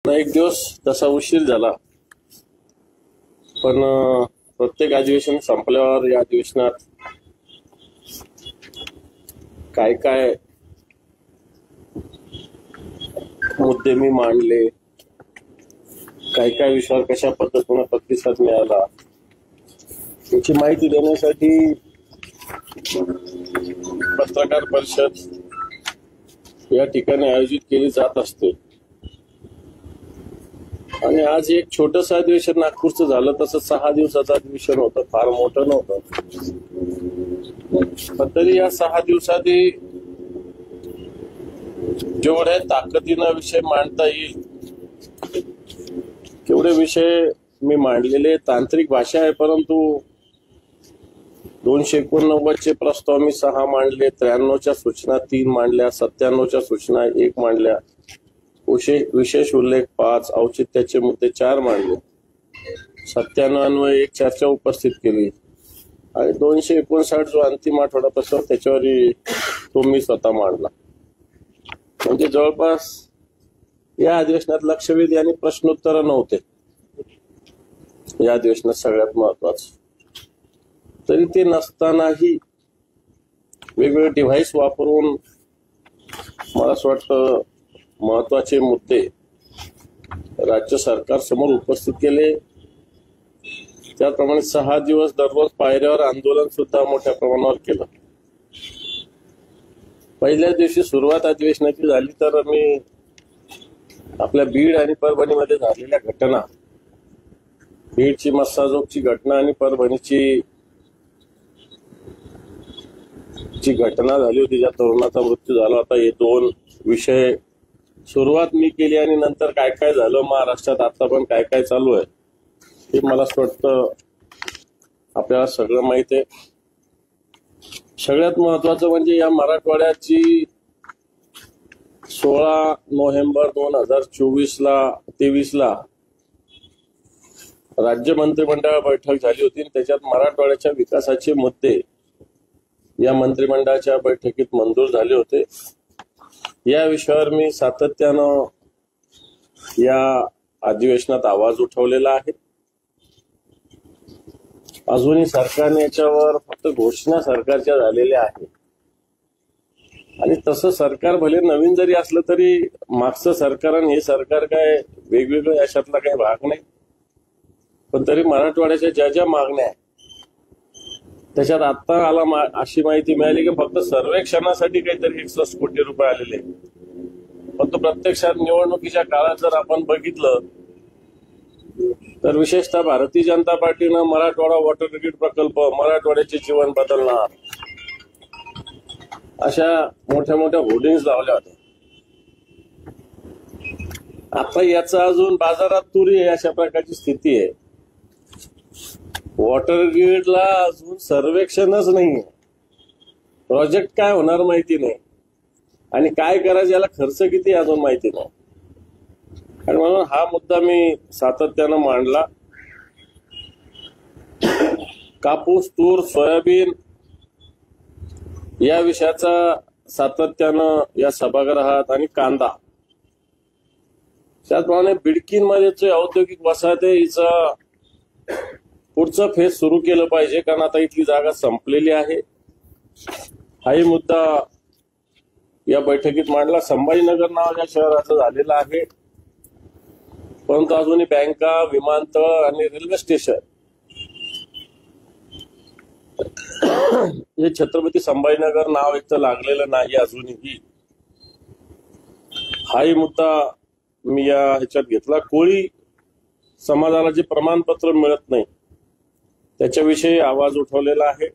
एक दिवस तसा उशीर झाला, पण प्रत्येक अधिवेशन संपल्यावर या अधिवेशनात काय काय मुद्दे मी मांडले, काय काय विषयावर कशा पद्धतीने प्रतिसाद मिळाला याची माहिती देण्यासाठी पत्रकार परिषद या ठिकाणी आयोजित केली जात असते. आणि आज एक छोटंसं अधिवेशन नागपूरचं झालं, तसं 6 दिवसाचं अधिवेशन होतं, फार मोठं नव्हतं. पण तरी या 6 दिवसातही जेवढ्या ताकदीनं विषय मांडता येईल तेवढे विषय मी मांडलेले. तांत्रिक भाषा आहे, परंतु 289चे प्रस्ताव मी 6 मांडले, 93च्या सूचना 3 मांडल्या, 97च्या सूचना 1 मांडल्या, विशेष उल्लेख 5, औचित्याचे मुद्दे 4 मांडले, 97 एक चर्चा उपस्थित केली आणि 259 जो अंतिम आठवडा तसा त्याच्यावर तो मी स्वतः मांडला. म्हणजे जवळपास या अधिवेशनात लक्षवेधी आणि प्रश्नोत्तर नव्हते. या अधिवेशनात सगळ्यात महत्वाचं तरी ते नसतानाही वेगवेगळे डिव्हाइस वापरून मला असं वाटतं महत्वाचे मुद्दे राज्य सरकार समोर उपस्थित केले. त्याप्रमाणे 6 दिवस दररोज पायऱ्यावर आंदोलन सुद्धा मोठ्या प्रमाणावर केलं. पहिल्या दिवशी सुरुवात अधिवेशनाची झाली तर मी आपल्या बीड आणि परभणीमध्ये झालेल्या घटना, बीडची मस्साजोगची घटना आणि परभणीची जी घटना झाली होती, ज्या तरुणाचा मृत्यू झाला होता, हे 2 विषय सुरुवात मी केली. आणि नंतर काय काय झालं महाराष्ट्रात, आता पण काय काय चालू आहे हे मला असं वाटतं आपल्याला सगळं माहित आहे. सगळ्यात महत्वाचं म्हणजे या मराठवाड्याची 16 नोव्हेंबर 2023ला राज्य मंत्रिमंडळ बैठक झाली होती. त्याच्यात मराठवाड्याच्या विकासाचे मुद्दे या मंत्रिमंडळाच्या बैठकीत मंजूर झाले होते. या विषयावर मी सातत्यानं या अधिवेशनात आवाज उठवलेला आहे. अजूनही सरकारने याच्यावर फक्त घोषणा सरकारच्या झालेल्या आहेत. आणि तसं सरकार भले नवीन जरी असलं तरी मागचं सरकार आणि हे सरकार काय वेगवेगळं याच्यातला काही भाग नाही. पण तरी मराठवाड्याच्या ज्या मागण्या आहेत त्याच्यात आता अशी माहिती मिळाली की फक्त सर्वेक्षणासाठी काहीतरी 61 कोटी रुपये आलेले. पण तो प्रत्यक्षात निवडणुकीच्या काळात जर आपण बघितलं तर विशेषतः भारतीय जनता पार्टीनं मराठवाडा वॉटर ग्रीड प्रकल्प, मराठवाड्याचे जीवन बदलणार अशा मोठ्या मोठ्या होर्डिंग्स लावल्या होत्या. आता याचा अजून बाजारात तुरी आहे अशा प्रकारची स्थिती आहे. वॉटर ग्रीडला अजून सर्वेक्षणच नाहीये. प्रोजेक्ट काय होणार माहिती नाही आणि काय करायचं याला खर्च किती अजून माहिती नाही. आणि म्हणून हा मुद्दा मी सातत्यानं मांडला. कापूस, तूर, सोयाबीन या विषयाचा सातत्यानं या सभागृहात आणि कांदा, त्याचप्रमाणे बिडकीनमध्ये जे औद्योगिक वसाहत आहे हिचं पुढचं फेज सुरू केलं पाहिजे, कारण आता इथली जागा संपलेली आहे. हाही मुद्दा या बैठकीत मांडला. संभाजीनगर नावाच्या शहराचं झालेलं आहे, परंतु अजूनही बँका, विमानतळ आणि रेल्वे स्टेशन हे छत्रपती संभाजीनगर नाव एक तर लागलेलं नाही अजूनही. हाही मुद्दा मी या ह्याच्यात घेतला. कोळी समाजाला जे प्रमाणपत्र मिळत नाही त्याच्याविषयी आवाज उठवलेला आहे.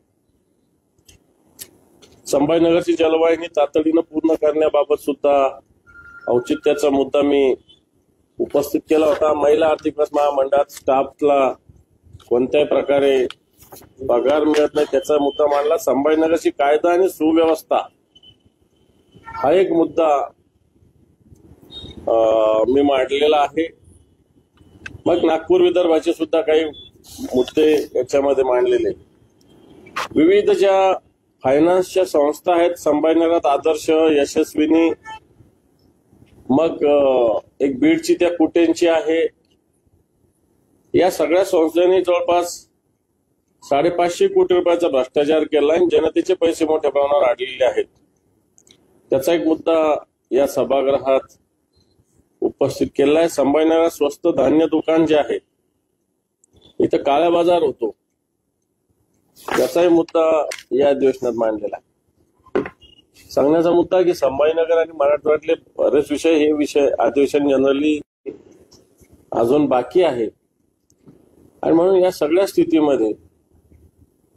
संभाजीनगरची जलवाहिनी तातडीनं पूर्ण करण्याबाबत सुद्धा औचित्याचा मुद्दा मी उपस्थित केला होता. महिला आर्थिक विकास महामंडळात स्टाफला कोणत्याही प्रकारे पगार मिळत नाही त्याचा मुद्दा मांडला. संभाजीनगरची कायदा आणि सुव्यवस्था हा एक मुद्दा मी मांडलेला आहे. मग नागपूर विदर्भाचे सुद्धा काही मुद्दे याच्यामध्ये मांडलेले. विविध ज्या फायनान्सच्या संस्था आहेत संभाजीनगरात, आदर्श, यशस्विनी मग एक बीडची त्या कुटेंची आहे. या सगळ्या संस्थांनी जवळपास 550 कोटी रुपयाचा भ्रष्टाचार केला आणि जनतेचे पैसे मोठ्या प्रमाणावर अडलेले आहेत. त्याचा एक मुद्दा या सभागृहात उपस्थित केला आहे. संभाजीनगरात स्वस्त धान्य दुकान जे आहे इथं काळा बाजार होतो, याचाही मुद्दा या अधिवेशनात मांडलेला आहे. सांगण्याचा मुद्दा की संभाजीनगर आणि मराठवाड्यातले बरेच विषय हे विषय अधिवेशन जनरली अजून बाकी आहे आणि म्हणून या सगळ्या स्थितीमध्ये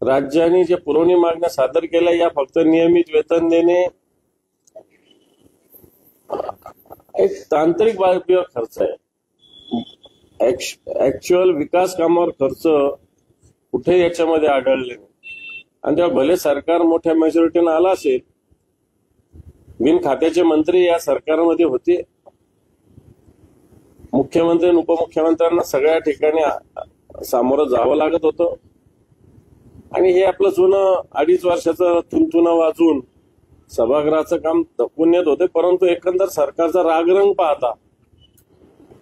राज्याने जे पुरवणी मागण्या सादर केल्या या फक्त नियमित वेतन देणे, एक तांत्रिक बाबीवर खर्च आहे. ऍक्च्युअल विकास कामावर खर्च कुठे याच्यामध्ये आढळले नाही. आणि तेव्हा भले सरकार मोठ्या मेजॉरिटीनं आला असेल, बिन खात्याचे मंत्री या सरकारमध्ये होते, मुख्यमंत्री आणि उपमुख्यमंत्र्यांना सगळ्या ठिकाणी सामोरं जावं लागत होतं आणि हे आपलं जुनं 2.5 वर्षाचं तुंतुणं वाजून सभागृहाचं काम धकून येत होते. परंतु एकंदर सरकारचा रागरंग पाहता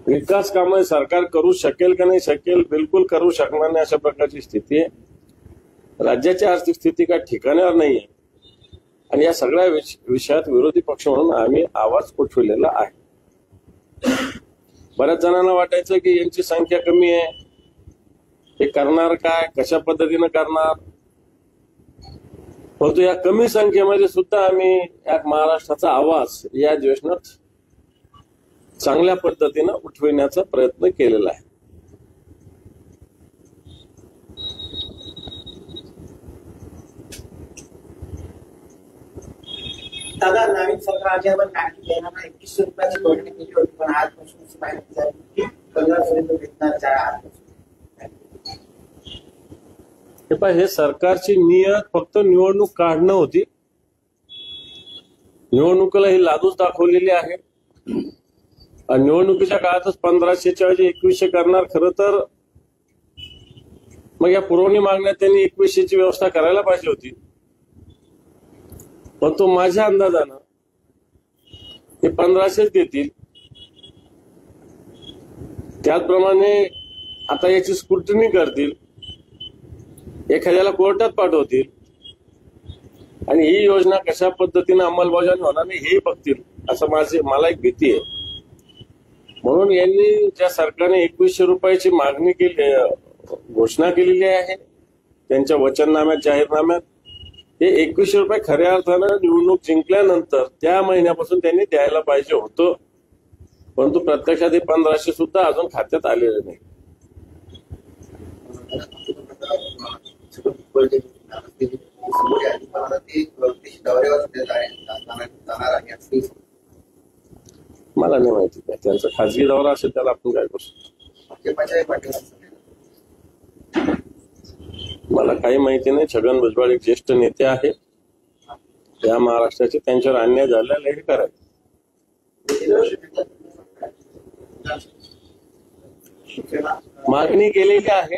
विकास कामं सरकार करू शकेल का नाही शकेल, बिलकुल करू शकणार नाही अशा प्रकारची स्थिती आहे. राज्याची आर्थिक स्थिती काय ठिकाण्यावर नाहीये आणि या सगळ्या विषयात विरोधी पक्ष म्हणून आम्ही आवाज उठवलेला आहे. बऱ्याच जणांना वाटायचं की यांची संख्या कमी आहे, हे करणार काय, कशा पद्धतीनं करणार. परंतु या कमी संख्येमध्ये सुद्धा आम्ही या महाराष्ट्राचा आवाज या अधिवेशनात चांगल्या पद्धतीनं उठविण्याचा प्रयत्न केलेला आहे. दादा, नवीन सरकार आल्यावर आणखी देणार 2100 रुपयाची जोडणी केली होती, पण आजपासून अशी माहिती झाली की 1500 भेटणार. हे सरकारची नियत फक्त निवडणूक काढणं होती. निवडणुकीला ही लादूच दाखवलेली आहे. निवडणुकीच्या काळातच 1500च्या ऐवजी 2100 करणार. खरं तर मग या पुरवणी मागण्यात त्यांनी 2100ची व्यवस्था करायला पाहिजे होती. पण तो माझ्या अंदाजानं ते 1500 देतील. त्याचप्रमाणे आता याची स्क्रुटनी करतील, एखाद्याला कोर्टात पाठवतील आणि ही योजना कशा पद्धतीने अंमलबजावणी होणार नाही हेही बघतील, असं मला एक भीती आहे. म्हणून यांनी ज्या सरकारने 2100 रुपयाची मागणी केली, घोषणा केलेली आहे त्यांच्या वचननाम्यात, जाहीरनाम्यात, हे 2100 रुपये खऱ्या अर्थानं निवडणूक जिंकल्यानंतर त्या महिन्यापासून त्यांनी द्यायला पाहिजे होतं. परंतु प्रत्यक्षात हे 1500 सुद्धा अजून खात्यात आलेले नाही. मला नाही माहिती काय त्यांचा खाजगी दौरा असेल त्याला आपण काय करू शकतो. मला काही माहिती नाही. छगन भुजबळ एक ज्येष्ठ नेते आहे त्या महाराष्ट्राचे, त्यांच्यावर अन्याय झालेला हे करायचं. मागणी केलेली आहे.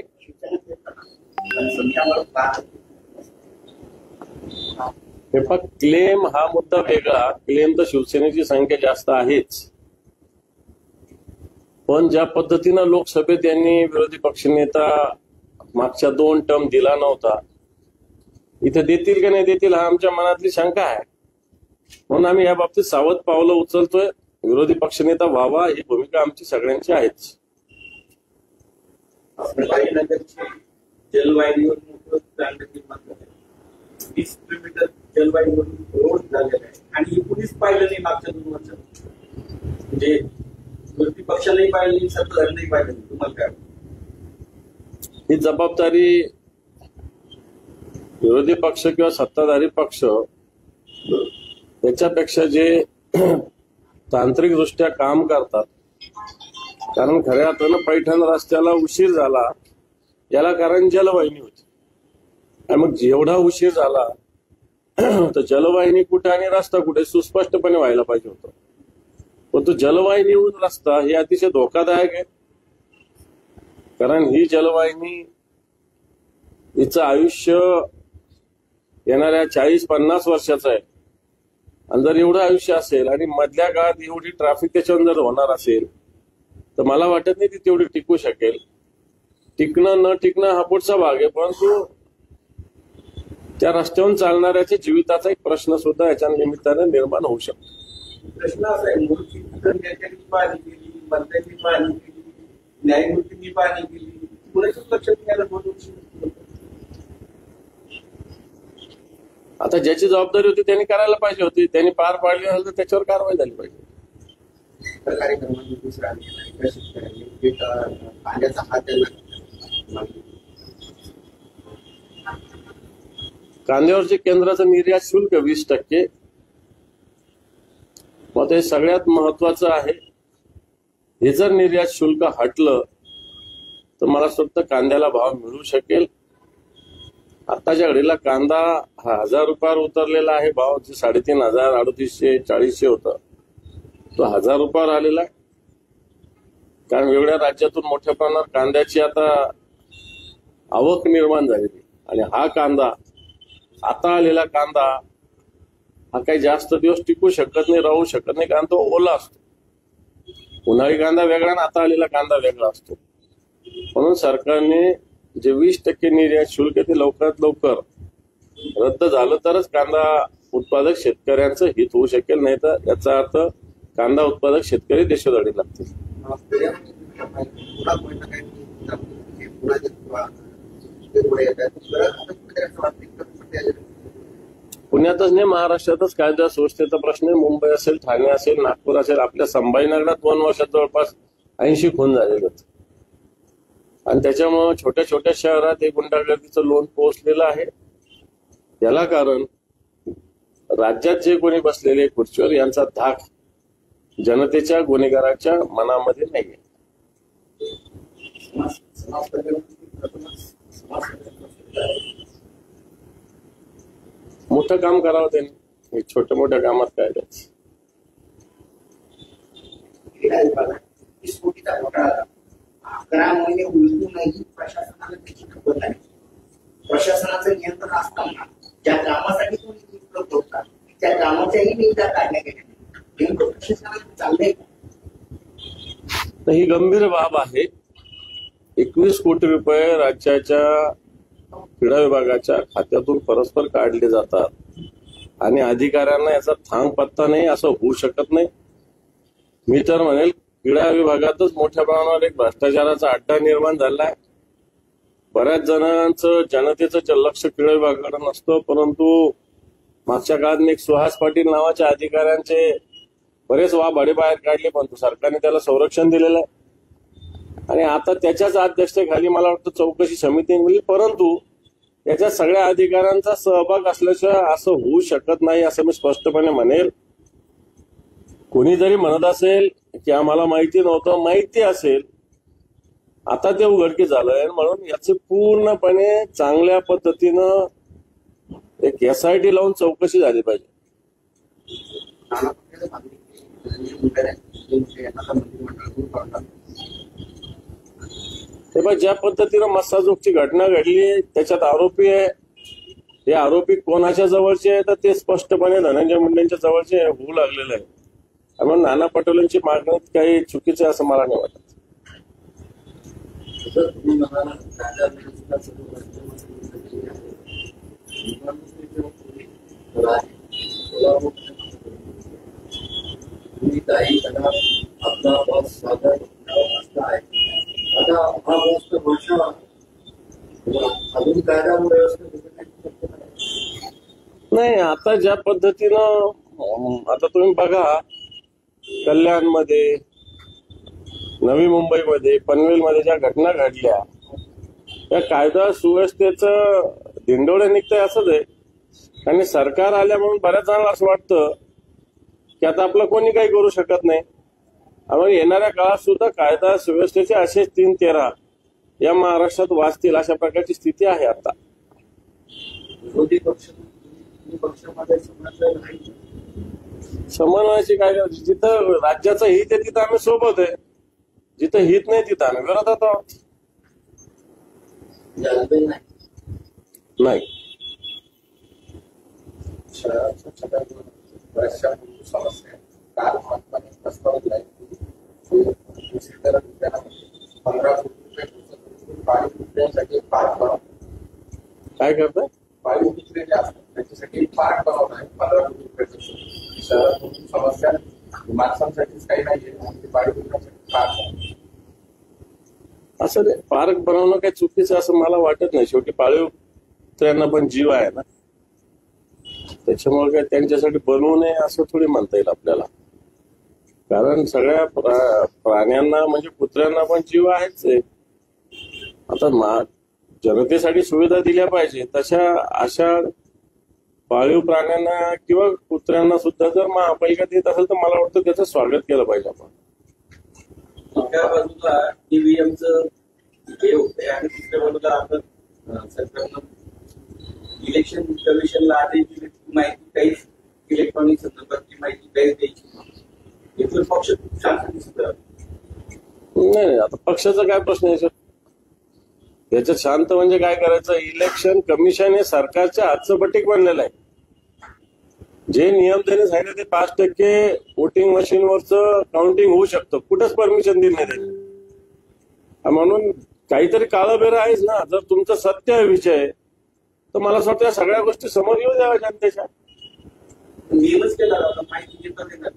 हे फक्त क्लेम हा मुद्दा वेगळा. क्लेम तर शिवसेनेची संख्या जास्त आहेच, पण ज्या पद्धतीनं लोकसभेत यांनी विरोधी पक्षनेता मागच्या 2 टर्म दिला नव्हता, इथे देतील का नाही देतील हा आमच्या मनातली शंका आहे. म्हणून आम्ही या बाबतीत सावध पावलं उचलतोय. विरोधी पक्षनेता व्हावा ही भूमिका आमची सगळ्यांची आहेच. जलवाहिनीवर 20 किलोमीटर जलवाहिनीवर रोड झालेला आहे आणि कुणीच पाहिलं नाही मागच्या 2 वर्षात. म्हणजे विरोधी पक्षालाही पाहिलं नाही, सत्ताधाऱ्यांनाही पाहिलं नाही. तुम्हाला काय ही जबाबदारी विरोधी पक्ष किंवा सत्ताधारी पक्ष याच्यापेक्षा जे तांत्रिकदृष्ट्या काम करतात, कारण खऱ्या अर्थानं पैठण रस्त्याला उशीर झाला याला कारण जलवाहिनी होती. आणि मग जेवढा उशीर झाला तर जलवाहिनी कुठे आणि रस्ता कुठे सुस्पष्टपणे व्हायला पाहिजे होतं. पण तो जलवाहिनीहून रस्ता हे अतिशय धोकादायक आहे. कारण ही जलवाहिनी हिचं आयुष्य येणाऱ्या 40-50 वर्षाचं आहे. आणि जर एवढं आयुष्य असेल आणि मधल्या काळात एवढी ट्रॅफिक त्याच्यावर जर होणार असेल तर मला वाटत नाही ती तेवढी टिकू शकेल. टिकणं न टिकणं हा पुढचा भाग आहे, परंतु त्या रस्त्यावरून चालणाऱ्याच्या जीविताचा एक प्रश्न सुद्धा याच्या निमित्ताने निर्माण होऊ शकतो. प्रश्न असा आहे, मूर्ती नेत्यांनी पाहणी केली, मंत्र्यांनी पाहणी केली, न्यायमूर्तींनी पाहणी केली, कुणाच्याच लक्षात घ्यायला बोलवलं. आता ज्याची जबाबदारी होती त्यांनी करायला पाहिजे होती, त्यांनी पार पाडली असेल तर त्याच्यावर कारवाई झाली पाहिजे. कार्यक्रमात दुसरा शेतकऱ्यांनी कांद्याचा हात त्यांना कांद्यावरचे केंद्राचं निर्यात शुल्क 20%. मग ते सगळ्यात महत्वाचं आहे. हे जर निर्यात शुल्क हटलं तर मला वाटतं कांद्याला भाव मिळू शकेल. आताच्या घडीला कांदा हा 1000 रुपयावर उतरलेला आहे. भाव जे 3500, 3800, 4000 होता तो 1000 रुपयावर आलेला आहे. कारण वेगळ्या राज्यातून मोठ्या प्रमाणात कांद्याची आता आवक निर्माण झालेली आणि हा कांदा आता आलेला कांदा हा काही जास्त दिवस टिकू शकत नाही, राहू शकत नाही, कारण तो ओला असतो. उन्हाळी कांदा वेगळा आणि आता आलेला कांदा वेगळा असतो. म्हणून सरकारने जे 20% निर्यात शुल्क ते लवकरात लवकर रद्द झालं तरच कांदा उत्पादक शेतकऱ्यांचं हित होऊ शकेल, नाही तर याचा अर्थ कांदा उत्पादक शेतकरी देशोधडी लागतील. पुण्यातच नाही, महाराष्ट्रातच कायदा सुव्यवस्थेचा प्रश्न आहे. मुंबई असेल, ठाणे असेल, नागपूर असेल, आपल्या संभाजीनगरात 2 वर्षात जवळपास 80 खून झालेले आहेत. आणि त्याच्यामुळे छोट्या छोट्या शहरात हे गुंडागर्दीचं लोण पोहोचलेलं आहे. याला कारण राज्यात जे कोणी बसलेले खुर्चीवर यांचा धाक जनतेच्या गुन्हेगाराच्या मनामध्ये नाहीये. मोठं काम करावं त्यांनी, छोट्या मोठ्या कामात काय द्यायचं. 11 महिने उलटूनही प्रशासनाला त्याची खबर नाही. प्रशासनाचं नियंत्रण असताना ज्या कामासाठी कोणी उपलब्ध होता त्या कामाच्याही निविदा काढल्या गेल्या नेमकं प्रशासनाला चाललंय का? ही गंभीर बाब आहे. 21 कोटी रुपये राज्याच्या क्रीडा विभागाच्या खात्यातून परस्पर काढले जातात आणि अधिकाऱ्यांना याचा थांग पत्ता नाही, असं होऊ शकत नाही. मी तर म्हणेल क्रीडा विभागातच मोठ्या प्रमाणावर एक भ्रष्टाचाराचा अड्डा निर्माण झालाय. बऱ्याच जणांचं जनतेचं लक्ष क्रीडा विभागाकडे नसतं, परंतु मागच्या काळात एक सुहास पाटील नावाच्या अधिकाऱ्यांचे बरेच वाभाडे बाहेर काढले, परंतु सरकारने त्याला संरक्षण दिलेलं आहे. आणि आता त्याच्याच अध्यक्षतेखाली मला वाटतं चौकशी समिती मिळेल, परंतु याच्या सगळ्या अधिकाऱ्यांचा सहभाग असल्याशिवाय असं होऊ शकत नाही, असं मी स्पष्टपणे म्हणेल. कोणी जरी म्हणत असेल की आम्हाला माहिती नव्हतं, माहिती असेल, आता ते उघडकीस झालंय. म्हणून याची पूर्णपणे चांगल्या पद्धतीनं एक SIT लावून चौकशी झाली पाहिजे. ते पण ज्या पद्धतीनं मस्साजोगची घटना घडली त्याच्यात आरोपी आहे. हे आरोपी कोणाच्या जवळचे आहे तर ते स्पष्टपणे धनंजय मुंडेंच्या जवळचे होऊ लागलेले आहे. त्यामुळे नाना पटोलेंची मागणी काही चुकीची असं मला नाही वाटत. नाही, आता ज्या पद्धतीनं आता तुम्ही बघा, कल्याणमध्ये, नवी मुंबईमध्ये, पनवेलमध्ये ज्या घटना घडल्या त्या कायदा सुव्यवस्थेचं दिंडोळे निघतंय असंच आहे. आणि सरकार आल्या म्हणून बऱ्याच जणांना असं वाटतं की आता आपलं कोणी काही करू शकत नाही. आम्हाला येणाऱ्या काळात सुद्धा कायदा सुव्यवस्थेचे असेच 3-13 या महाराष्ट्रात वाचतील अशा प्रकारची स्थिती आहे. आता विरोधी पक्षामध्ये समन्वयाची काय, जिथं राज्याचं हित आहे तिथं आम्ही सोबत आहे, जिथं हित नाही तिथं आम्ही विरोधात आहोत. नाही बऱ्याचशा मूलभूत समस्या आहेत. काल महत्वाने प्रस्तावित आहे की दुसरीकडे 15 कोटी रुपये खर्च करून पाणी पुरवठ्यासाठी पार्क बनवतो. काय करताय? पाणी पुरवठे जे असतात त्याच्यासाठी पार्क बनवत आहे 15 कोटी रुपये खर्च. शहरात मूलभूत समस्या माणसांसाठीच काही नाहीये आणि ते पाणी पुरवठ्यासाठी पार्क असं नाही, पार्क बनवणं काही चुकीचं असं मला वाटत नाही. शेवटी पाळीव कुत्र्यांना पण जीव आहे ना, त्याच्यामुळे काय त्यांच्यासाठी बनवू नये असं थोडी म्हणता येईल आपल्याला. कारण सगळ्या प्राण्यांना म्हणजे कुत्र्यांना पण जीव आहेच आहे. आता जनतेसाठी सुविधा दिल्या पाहिजे तशा अशा पाळीव प्राण्यांना किंवा कुत्र्यांना सुद्धा जर महापालिका देत असेल तर मला वाटतं त्याचं स्वागत केलं पाहिजे आपण. एका बाजूला ईव्हीएमचं हे होतंय आणि दुसऱ्या बाजूला आपण सरकारनं इलेक्शन कमिशनला आधी दिलेली माहिती काहीच इलेक्ट्रॉनिक संदर्भातली माहिती काहीच द्यायची. इतर पक्ष खूप शांत दिसत नाही, आता पक्षाचा काय प्रश्न आहे याच्यात? शांत म्हणजे काय करायचं? इलेक्शन कमिशन हे सरकारच्या हातचं बटीक बनलेलं आहे. जे नियम त्यांनी सांगितले ते 5% वोटिंग मशीनवरचं काउंटिंग होऊ शकतं. कुठंच परमिशन दिली नाही त्यांनी. म्हणून काहीतरी काळबेरा आहेच ना. जर तुमचं सत्य आहे विषय तर मला असं वाटतं या सगळ्या गोष्टी समोर येऊ द्याव्या जनतेच्या. नियमच केला जातो, माहिती घेतात येतात.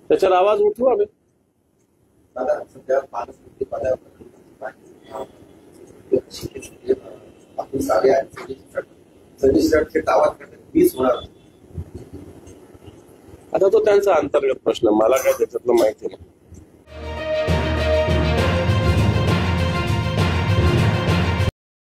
त्याच्यावर आवाज उठवू आम्ही. दादा सध्या पालकमंत्री पदावर आपण सारे सदस्य दावा करतात 20 होणार. आता तो त्यांचा अंतर्गत प्रश्न, मला काय त्याच्यातलं माहिती नाही.